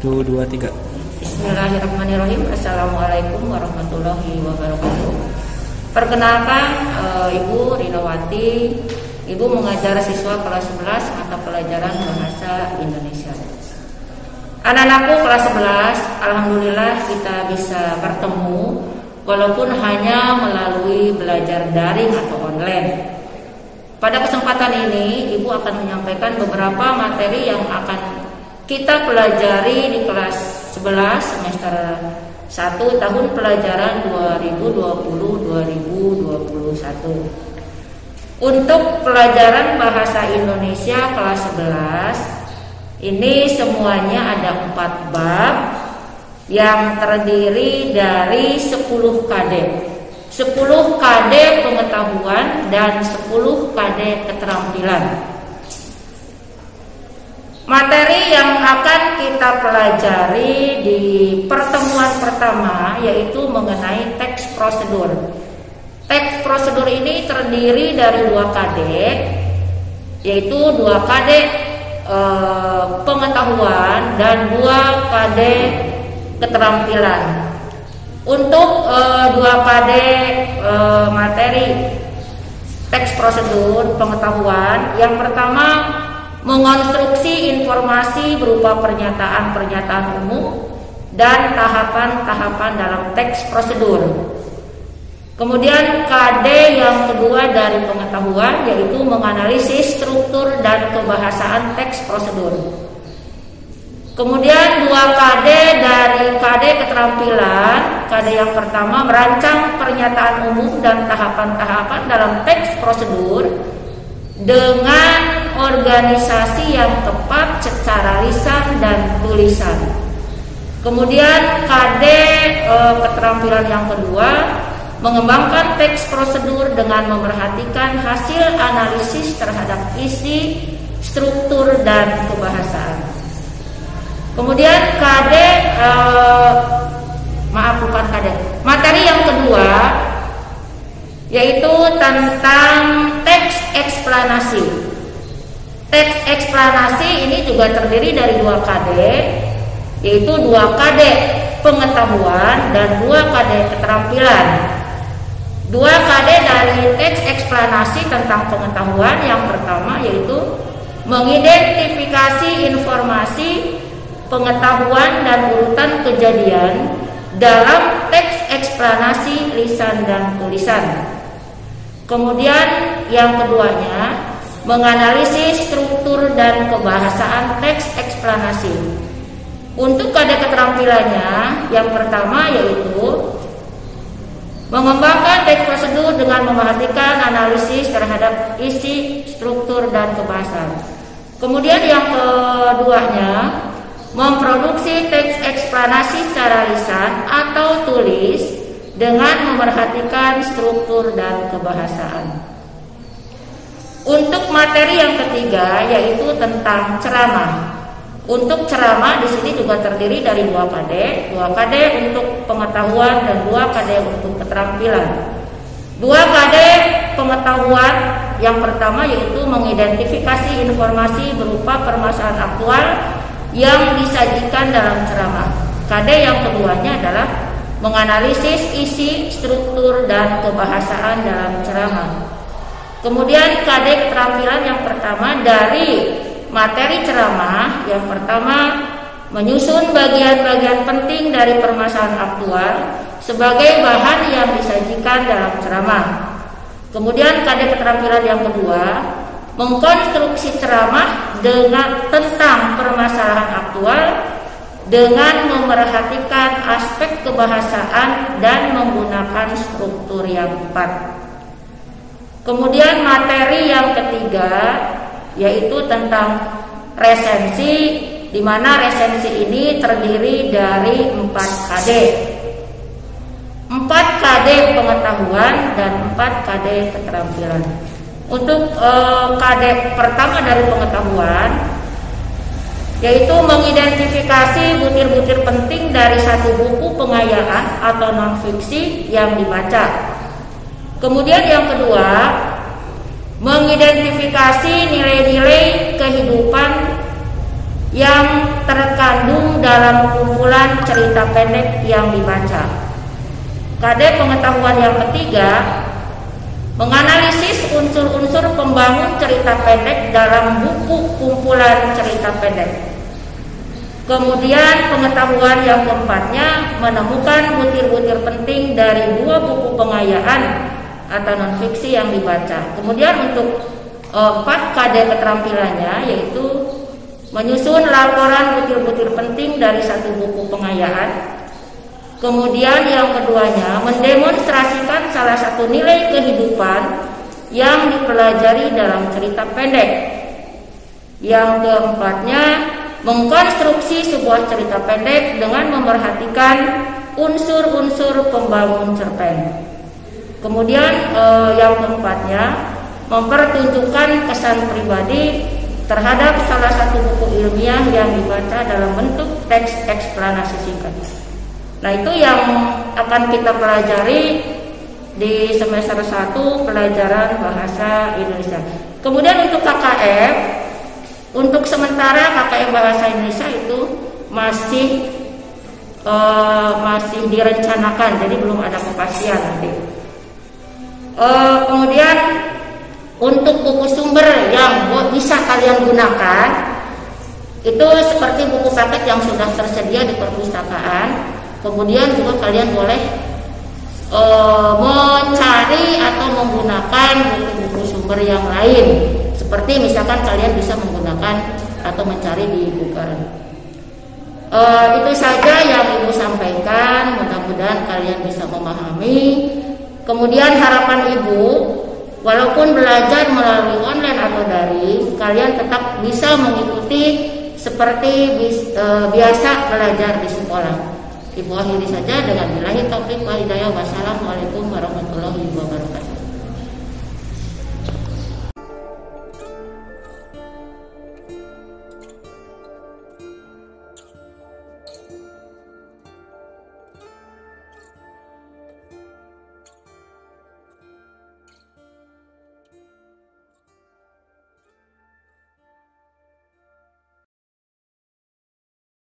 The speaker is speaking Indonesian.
1, 2, 3. Bismillahirrahmanirrahim. Assalamualaikum warahmatullahi wabarakatuh. Perkenalkan, Ibu Rinawati. Ibu mengajar siswa kelas 11 mata pelajaran Bahasa Indonesia. Anak-anakku kelas 11, alhamdulillah kita bisa bertemu walaupun hanya melalui belajar daring atau online. Pada kesempatan ini, Ibu akan menyampaikan beberapa materi yang akan kita pelajari di kelas 11 semester 1 tahun pelajaran 2020-2021. Untuk pelajaran Bahasa Indonesia kelas 11, ini semuanya ada 4 bab yang terdiri dari 10 KD. 10 KD pengetahuan dan 10 KD keterampilan. Materi yang akan kita pelajari di pertemuan pertama yaitu mengenai teks prosedur. Teks prosedur ini terdiri dari 2 KD, yaitu 2 KD pengetahuan dan 2 KD keterampilan. Untuk 2 KD materi teks prosedur pengetahuan, yang pertama mengonstruksi informasi berupa pernyataan-pernyataan umum dan tahapan-tahapan dalam teks prosedur. Kemudian KD yang kedua dari pengetahuan yaitu menganalisis struktur dan kebahasaan teks prosedur. Kemudian 2 KD dari KD keterampilan. KD yang pertama merancang pernyataan umum dan tahapan-tahapan dalam teks prosedur dengan organisasi yang tepat secara lisan dan tulisan. Kemudian KD keterampilan yang kedua mengembangkan teks prosedur dengan memerhatikan hasil analisis terhadap isi, struktur, dan kebahasaan. Kemudian KD materi yang kedua yaitu tentang teks eksplanasi. Teks eksplanasi ini juga terdiri dari 2 KD, yaitu 2 KD pengetahuan dan 2 KD keterampilan. 2 KD dari teks eksplanasi tentang pengetahuan yang pertama yaitu mengidentifikasi informasi, pengetahuan dan urutan kejadian dalam teks eksplanasi lisan dan tulisan. Kemudian yang keduanya menganalisis struktur dan kebahasaan teks eksplanasi. Untuk KD keterampilannya, yang pertama yaitu mengembangkan teks prosedur dengan memerhatikan analisis terhadap isi, struktur, dan kebahasaan. Kemudian yang keduanya memproduksi teks eksplanasi secara lisan atau tulis dengan memerhatikan struktur dan kebahasaan. Untuk materi yang ketiga yaitu tentang ceramah. Untuk ceramah di sini juga terdiri dari 2 KD, 2 KD untuk pengetahuan dan 2 KD untuk keterampilan. 2 KD pengetahuan yang pertama yaitu mengidentifikasi informasi berupa permasalahan aktual yang disajikan dalam ceramah. KD yang keduanya adalah menganalisis isi, struktur, dan kebahasaan dalam ceramah. Kemudian KD keterampilan yang pertama dari materi ceramah, yang pertama menyusun bagian-bagian penting dari permasalahan aktual sebagai bahan yang disajikan dalam ceramah. Kemudian KD keterampilan yang kedua mengkonstruksi ceramah tentang permasalahan aktual dengan memerhatikan aspek kebahasaan dan menggunakan struktur yang tepat. Kemudian materi yang ketiga yaitu tentang resensi, di mana resensi ini terdiri dari 4 KD. 4 KD pengetahuan dan 4 KD keterampilan. Untuk KD pertama dari pengetahuan yaitu mengidentifikasi butir-butir penting dari satu buku pengayaan atau non-fiksi yang dibaca. Kemudian yang kedua, mengidentifikasi nilai-nilai kehidupan yang terkandung dalam kumpulan cerita pendek yang dibaca. KD pengetahuan yang ketiga, menganalisis unsur-unsur pembangun cerita pendek dalam buku kumpulan cerita pendek. Kemudian pengetahuan yang keempatnya, menemukan butir-butir penting dari 2 buku pengayaan atau non-fiksi yang dibaca. Kemudian untuk 4 KD keterampilannya, yaitu menyusun laporan butir-butir penting dari 1 buku pengayaan. Kemudian yang keduanya, mendemonstrasikan salah satu nilai kehidupan yang dipelajari dalam cerita pendek. Yang keempatnya, mengkonstruksi sebuah cerita pendek dengan memerhatikan unsur-unsur pembangun cerpen. Kemudian yang keempatnya, mempertunjukkan kesan pribadi terhadap salah satu buku ilmiah yang dibaca dalam bentuk teks eksplanasi singkat. Nah, itu yang akan kita pelajari di semester 1 pelajaran bahasa Indonesia. Kemudian untuk KKM, untuk sementara KKM bahasa Indonesia itu masih direncanakan, jadi belum ada kepastian nanti. Kemudian untuk buku sumber yang bisa kalian gunakan itu seperti buku paket yang sudah tersedia di perpustakaan. Kemudian juga kalian boleh mencari atau menggunakan buku-buku sumber yang lain. Seperti misalkan kalian bisa menggunakan atau mencari di Google. Itu saja yang Ibu sampaikan. Mudah-mudahan kalian bisa memahami. Kemudian harapan Ibu, walaupun belajar melalui online atau daring, kalian tetap bisa mengikuti seperti biasa belajar di sekolah. Ibu akhiri saja dengan billahi taufiq wal hidayah. Wassalamualaikum warahmatullahi wabarakatuh.